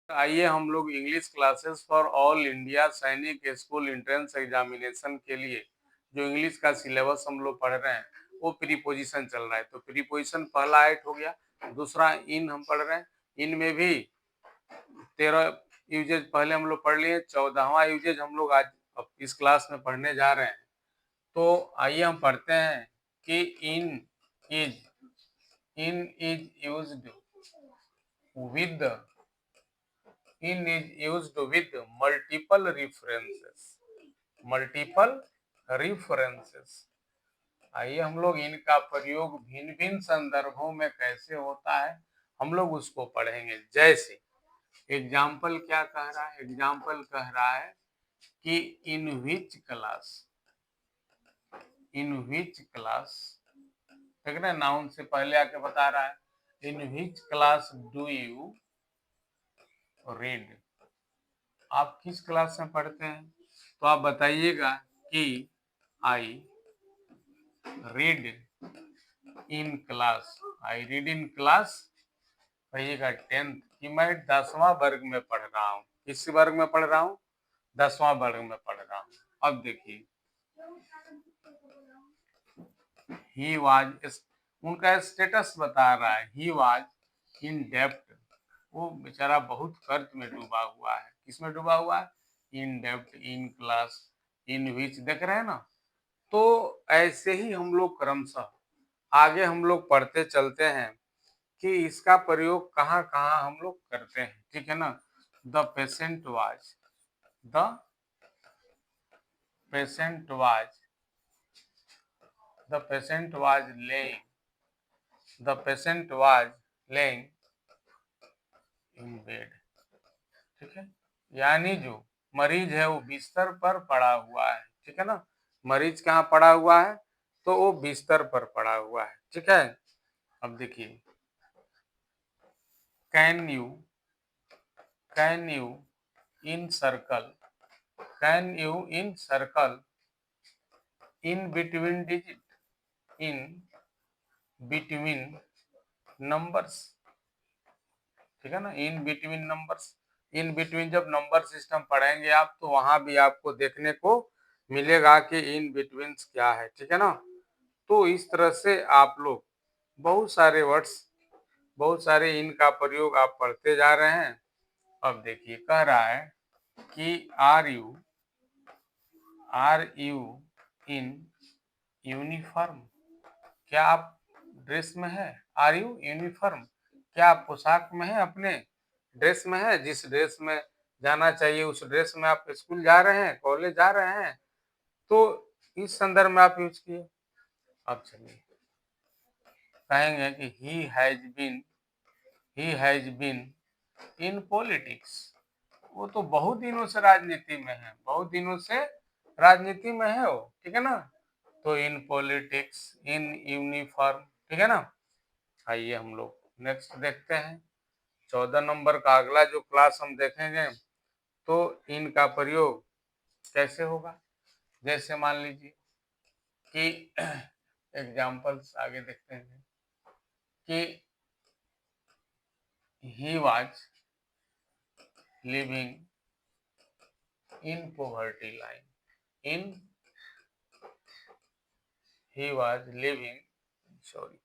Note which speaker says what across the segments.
Speaker 1: आइए हम लोग English classes for all India सैनिक स्कूल एंट्रेंस एग्जामिनेशन के लिए जो इंग्लिश का सिलेबस हम लोग पढ़ रहे हैं वो प्रीपोजिशन चल रहा है। तो प्रीपोजिशन पहला ऐड हो गया, दूसरा इन हम पढ़ रहे हैं। इन में भी 13 यूजेज पहले हम लोग पढ़ लिए, 14वां यूजेज हम लोग आज इस क्लास में पढ़ने जा रहे हैं। तो आइए हम पढ़ते हैं कि is is used with is used with multiple references। आइए हम लोग इनका प्रयोग भिन्न भिन्न संदर्भों में कैसे होता है हम लोग उसको पढ़ेंगे। जैसे एग्जाम्पल क्या कह रहा है, एग्जाम्पल कह रहा है कि इन विच क्लास ठीक है, नाउन से पहले आके बता रहा है in which class do you read. आप किस क्लास में पढ़ते हैं? तो आप बताइएगा कि I read in class, I read in class, कहिएगा 10th कि मैं 10वां वर्ग में पढ़ रहा हूँ। किस वर्ग में पढ़ रहा हूँ? 10वां वर्ग में पढ़ रहा हूँ। अब देखिए ही वाज, उनका स्टेटस बता रहा है, ही वाज इन डेप्ट, वो बेचारा बहुत कर्ज में डूबा हुआ है। किसमें डूबा हुआ है? इन डेप्ट इन क्लास इन विच, देख रहे हैं ना। तो ऐसे ही हम लोग क्रमशः आगे हम लोग पढ़ते चलते हैं कि इसका प्रयोग कहाँ कहाँ हम लोग करते हैं, ठीक है ना। The patient was, the patient was, the patient was laying, the patient was laying in bed, ठीक है। यानी जो मरीज है वो बिस्तर पर पड़ा हुआ है, ठीक है ना। मरीज कहाँ पड़ा हुआ है? तो वो बिस्तर पर पड़ा हुआ है, ठीक है। अब देखिए can you in circle, can you in circle in between digit, in between numbers, ठीक है ना। In between numbers, in between जब नंबर सिस्टम पढ़ेंगे आप तो वहां भी आपको देखने को मिलेगा कि इन बिटवीन क्या है, ठीक है ना। तो इस तरह से आप लोग बहुत सारे वर्ड्स, बहुत सारे इनका प्रयोग आप पढ़ते जा रहे हैं। अब देखिए कह रहा है कि आर यू इन यूनिफॉर्म, क्या आप ड्रेस में है? आर यू यूनिफॉर्म, क्या आप पोशाक में है, अपने ड्रेस में है, जिस ड्रेस में जाना चाहिए उस ड्रेस में आप स्कूल जा रहे हैं, कॉलेज जा रहे हैं। तो इस संदर्भ में आप यूज किए। अब चलिए कहेंगे कि he has been in politics, वो तो बहुत दिनों से राजनीति में है, बहुत दिनों से राजनीति में है वो, ठीक है ना। तो इन पॉलिटिक्स इन यूनिफॉर्म, ठीक है ना। आइए हम लोग नेक्स्ट देखते हैं 14 नंबर का अगला जो क्लास हम देखेंगे तो इनका प्रयोग कैसे होगा। जैसे मान लीजिए कि एग्जाम्पल्स आगे देखते हैं कि he was living in poverty line, in he was living, sorry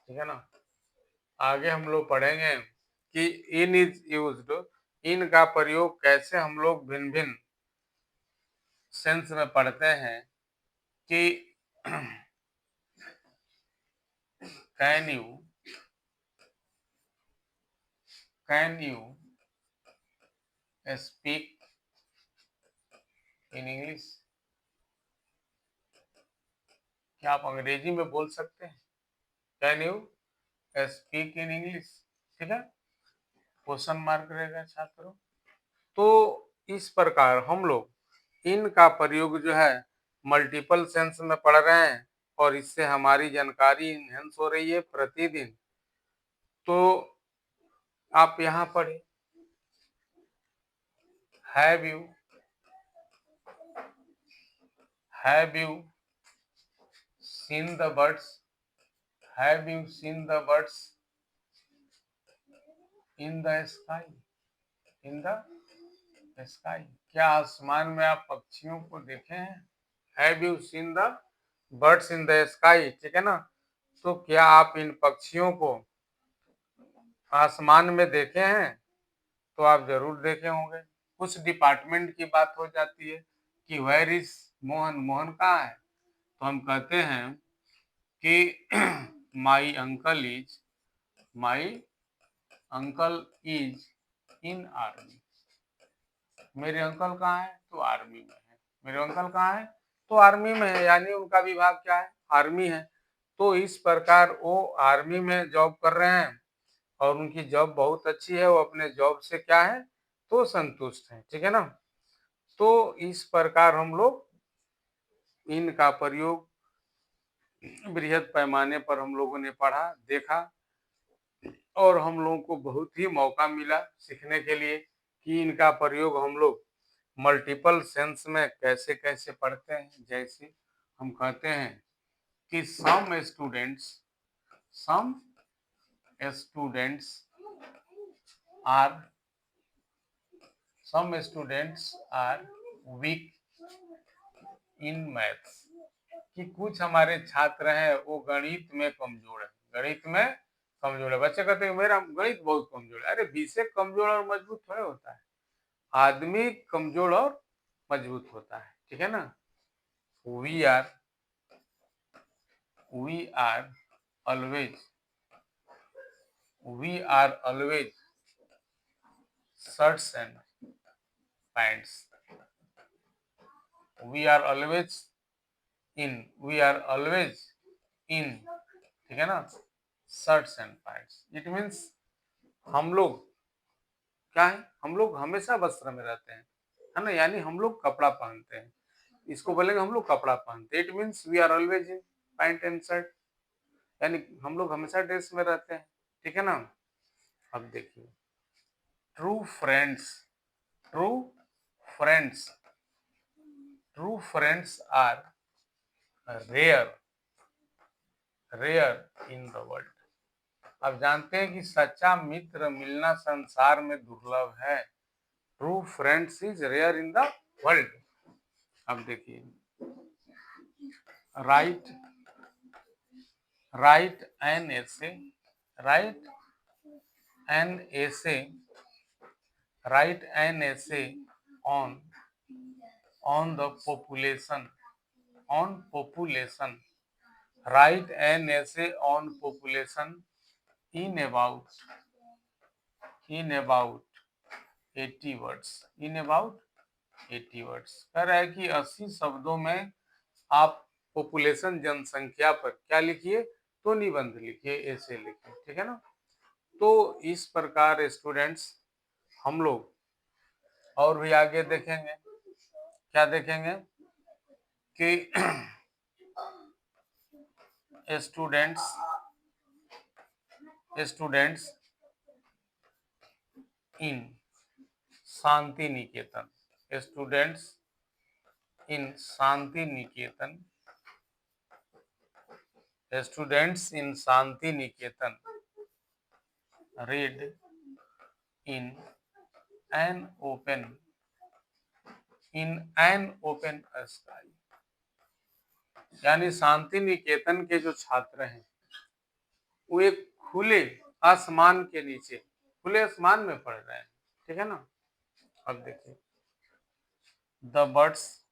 Speaker 1: ठीक है ना। आगे हम लोग पढ़ेंगे कि इन इज यूज्ड, इन का प्रयोग कैसे हम लोग भिन्न भिन्न सेंस में पढ़ते हैं कि can you speak in English, क्या आप अंग्रेजी में बोल सकते हैं? Can you speak in English, ठीक है, क्वेश्चन मार्क रहेगा छात्रों। तो इस प्रकार हम लोग इनका प्रयोग जो है मल्टीपल सेंस में पढ़ रहे हैं और इससे हमारी जानकारी इनहेंस हो रही है प्रतिदिन। तो आप यहाँ पढ़े have you seen the birds, have you seen the birds in the sky? In the sky, क्या आसमान में आप पक्षियों को देखे हैं? Have you seen the birds in the sky, ठीक है ना। तो क्या आप इन पक्षियों को आसमान में देखे हैं? तो आप जरूर देखे होंगे। कुछ डिपार्टमेंट की बात हो जाती है कि वेयर इज मोहन, मोहन कहाँ है? तो हम कहते हैं कि my uncle is, my uncle is in army. मेरे अंकल कहाँ है? तो आर्मी में है। मेरे अंकल कहाँ है? तो आर्मी में है, यानी उनका विभाग क्या है? आर्मी है। तो इस प्रकार वो आर्मी में जॉब कर रहे हैं और उनकी जॉब बहुत अच्छी है, वो अपने जॉब से क्या है? तो संतुष्ट है, ठीक है ना। तो इस प्रकार हम लोग इनका प्रयोग बृहद पैमाने पर हम लोगों ने पढ़ा, देखा, और हम लोगों को बहुत ही मौका मिला सीखने के लिए कि इनका प्रयोग हम लोग मल्टीपल सेंस में कैसे कैसे पढ़ते हैं। जैसे हम कहते हैं कि some students are weak in maths, कि कुछ हमारे छात्र हैं वो गणित में कमजोर है। गणित में कमजोर है। बच्चे कहते हैं मेरा गणित बहुत कमजोर है। अरे विषय कमजोर और मजबूत थोड़ा होता है, आदमी कमजोर और मजबूत होता है, ठीक है ना। We are always shirts and pants. We are always in, ठीक है ना, shirts and pants. It means हम लोग क्या है? हम लोग हमेशा वस्त्र में रहते हैं, है ना, यानी हम लोग कपड़ा पहनते हैं। इसको बोलेंगे हम लोग कपड़ा पहनते हैं। It means we are always in pant and shirt, यानी हम लोग हमेशा ड्रेस में रहते हैं, ठीक है ना। अब देखिए true friends, true friends true friends are rare in the world. अब जानते हैं कि सच्चा मित्र मिलना संसार में दुर्लभ है। True friends is rare in the world. अब देखिए write an essay write an essay on the population write an essay on population in about 80 words। कह रहा है कि 80 शब्दों में आप पॉपुलेशन जनसंख्या पर क्या लिखिए? तो निबंध लिखिए, ऐसे लिखिए, ठीक है ना। तो इस प्रकार स्टूडेंट्स हम लोग और भी आगे देखेंगे। क्या देखेंगे कि students in Shanti Niketan, students in Shanti Niketan read in an open sky. यानी शांति निकेतन के जो छात्र हैं वो एक खुले आसमान के नीचे, खुले आसमान में पढ़ रहे हैं, ठीक है ना। अब देखिए द बर्ड्स,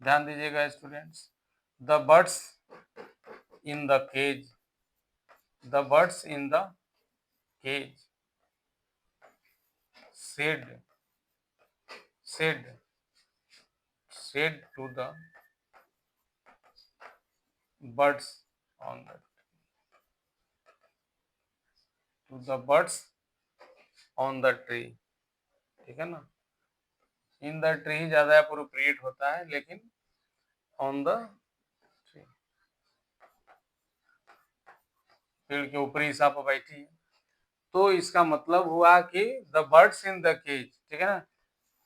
Speaker 1: ध्यान दीजिएगा students, the birds in the cage said to the birds on the tree, ठीक है ना। इन द ट्री ज्यादा अप्रोप्रिएट होता है, लेकिन ऑन द ट्री, पेड़ के ऊपरी सांप बैठी है। तो इसका मतलब हुआ कि the birds in the cage, ठीक है ना,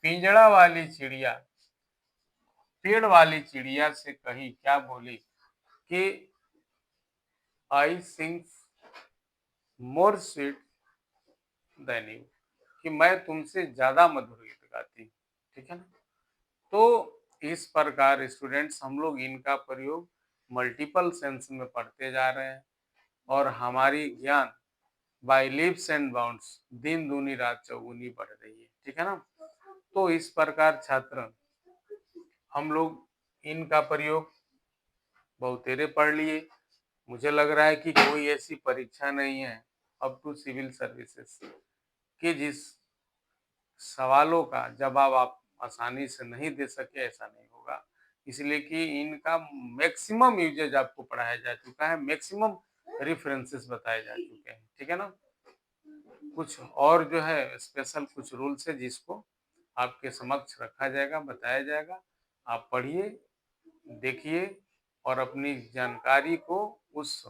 Speaker 1: पिंजड़ा वाली चिड़िया पेड़ वाली चिड़िया से कही, क्या बोली कि आई सिंग मोर स्वीट देन यू, कि मैं तुमसे ज्यादा मधुर गीत गाती हूँ। ठीक है ना। तो इस प्रकार स्टूडेंट्स हम लोग इनका प्रयोग मल्टीपल सेंस में पढ़ते जा रहे हैं और हमारी ज्ञान बाय लीप्स एंड बाउंड्स दिन दूनी रात चौगुनी बढ़ रही है। ठीक है ना। तो इस प्रकार छात्र हम लोग इनका प्रयोग बहुतेरे पढ़ लिए। मुझे लग रहा है कि कोई ऐसी परीक्षा नहीं है अप टू सिविल सर्विसेज कि जिस सवालों का जवाब आप आसानी से नहीं दे सके, ऐसा नहीं होगा। इसलिए कि इनका मैक्सिमम यूजेज आपको पढ़ाया जा चुका है, मैक्सिमम रेफरेंसेस बताए जा चुके हैं। ठीक है ना। कुछ और जो है स्पेशल कुछ रूल्स है जिसको आपके समक्ष रखा जाएगा, बताया जाएगा। आप पढ़िए, देखिए और अपनी जानकारी को उस